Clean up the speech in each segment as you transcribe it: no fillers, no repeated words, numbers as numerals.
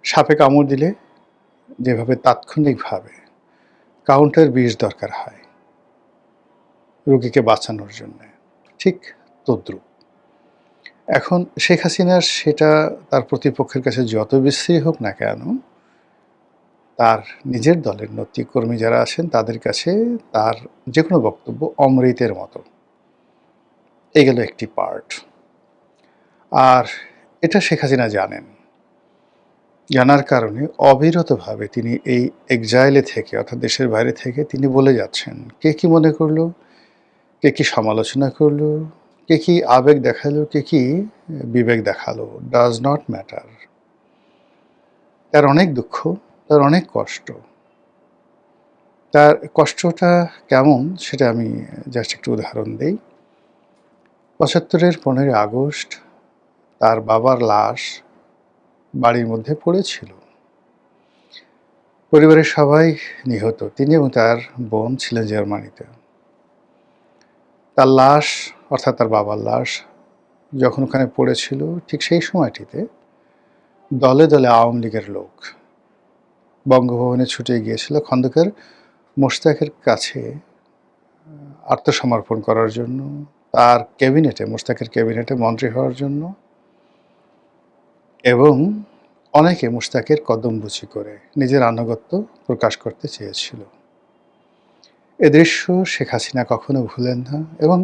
সাপে কামড় দিলে যেভাবে তাৎক্ষণিকভাবে কাউন্টার বিষ দরকার হয় রোগীকে বাঁচানোর জন্যে, ঠিক তদ্রূপ। এখন শেখ হাসিনার সেটা তার প্রতিপক্ষের কাছে যত বিশ্রী হোক না কেন, তার নিজের দলের নেতৃকর্মী যারা আছেন তাদের কাছে তার যে কোনো বক্তব্য অমৃতের মতো। এই গেল একটি পার্ট। আর এটা শেখ হাসিনা জানেন। জানার কারণে অবিরতভাবে তিনি এই এক্সাইলে থেকে অর্থাৎ দেশের বাইরে থেকে তিনি বলে যাচ্ছেন কে কী মনে করলো, কে কী সমালোচনা করলো, কে কী আবেগ দেখালো, কে কী বিবেক দেখালো, ডাজ নট ম্যাটার। তার অনেক দুঃখ, তার অনেক কষ্ট। তার কষ্টটা কেমন সেটা আমি জাস্ট একটু উদাহরণ দিই। ৭৫-এর ১৫ই আগস্ট তার বাবার লাশ বাড়ির মধ্যে পড়েছিল। পরিবারের সবাই নিহত। তিনি এবং তার বোন ছিলেন জার্মানিতে। তার লাশ অর্থাৎ তার বাবার লাশ যখন ওখানে পড়েছিল ঠিক সেই সময়টিতে দলে দলে আওয়ামী লীগের লোক বঙ্গভবনে ছুটে গিয়েছিল খন্দকার মোশতাকের কাছে আত্মসমর্পণ করার জন্য, তার ক্যাবিনেটে মোশতাকের ক্যাবিনেটে মন্ত্রী হওয়ার জন্য, এবং অনেকে মোশতাকের কদমবুচি করে নিজের আনুগত্য প্রকাশ করতে চেয়েছিল। এ দৃশ্য শেখ হাসিনা কখনো ভুলেন না এবং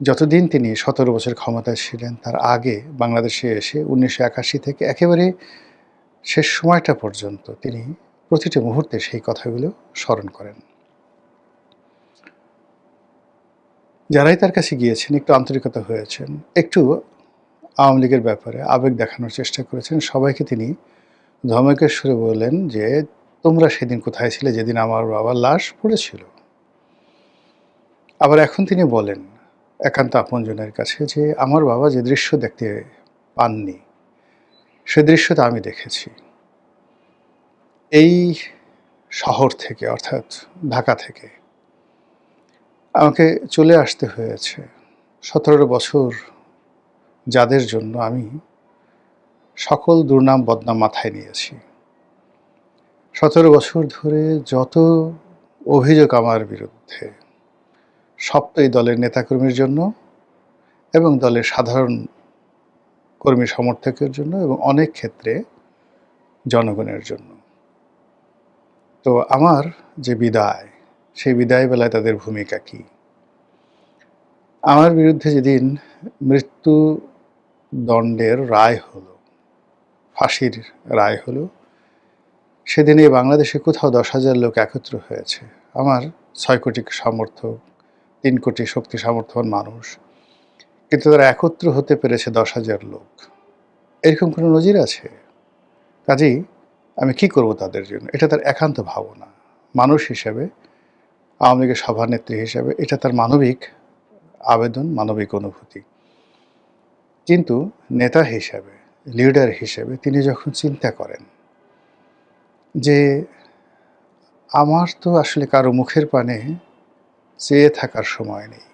যতদিন তিনি ১৭ বছর ক্ষমতায় ছিলেন তার আগে বাংলাদেশে এসে ১৯৮১ থেকে একেবারে শেষ সময়টা পর্যন্ত তিনি প্রতিটি মুহূর্তে সেই কথাগুলো স্মরণ করেন। যারাই তার কাছে গিয়েছেন একটু আন্তরিকতা হয়েছেন, একটু আওয়ামী লীগের ব্যাপারে আবেগ দেখানোর চেষ্টা করেছেন, সবাইকে তিনি ধমকের সুরে বললেন যে তোমরা সেদিন কোথায় ছিলে যেদিন আমার বাবার লাশ পড়েছিল। আবার এখন তিনি বলেন একান্ত আপনজনের কাছে যে আমার বাবা যে দৃশ্য দেখতে পাননি সে দৃশ্যটা আমি দেখেছি। এই শহর থেকে অর্থাৎ ঢাকা থেকে আমাকে চলে আসতে হয়েছে ১৭ বছর, যাদের জন্য আমি সকল দুর্নাম বদনাম মাথায় নিয়েছি। ১৭ বছর ধরে যত অভিযোগ আমার বিরুদ্ধে সব তো এই দলের নেতাকর্মীর জন্য এবং দলের সাধারণ কর্মী সমর্থকের জন্য এবং অনেক ক্ষেত্রে জনগণের জন্য। তো আমার যে বিদায়, সেই বিদায় বেলায় তাদের ভূমিকা কী? আমার বিরুদ্ধে যেদিন মৃত্যুদণ্ডের রায় হলো, ফাঁসির রায় হলো, সেদিন এই বাংলাদেশে কোথাও ১০,০০০ লোক একত্র হয়েছে। আমার ৬ কোটি সমর্থক, ৩ কোটি শক্তি সামর্থ্যবান মানুষ, কিন্তু তারা একত্র হতে পেরেছে ১০,০০০ লোক। এরকম কোনো নজির আছে? কাজেই আমি কি করব তাদের জন্য? এটা তার একান্ত ভাবনা। মানুষ হিসেবে, আওয়ামী লীগের সভানেত্রী হিসেবে এটা তার মানবিক আবেদন, মানবিক অনুভূতি। কিন্তু নেতা হিসেবে, লিডার হিসেবে তিনি যখন চিন্তা করেন যে আমার তো আসলে কারো মুখের পানে চেয়ে থাকার সময় নেই।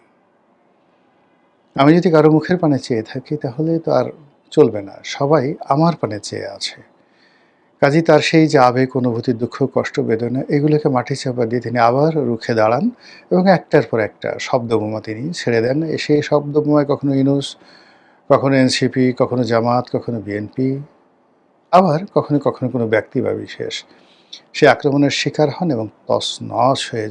আমি যদি কারো মুখের পানে চেয়ে থাকি তাহলে তো আর চলবে না। সবাই আমার পানে চেয়ে আছে। কাজেই তার সেই যে আবেগ, অনুভূতি, দুঃখ, কষ্ট, বেদনা এগুলোকে মাটি চাপা দিয়ে তিনি আবার রুখে দাঁড়ান এবং একটার পর একটা শব্দবোমা তিনি ছেড়ে দেন। সেই শব্দবোমায় কখনো ইউনূস, কখনো এনসিপি, কখনো জামাত, কখনো বিএনপি, আবার কখনো কখনো কোনো ব্যক্তি বা বিশেষ সে আক্রমণের শিকার হন এবং তছনছ হয়ে যায়।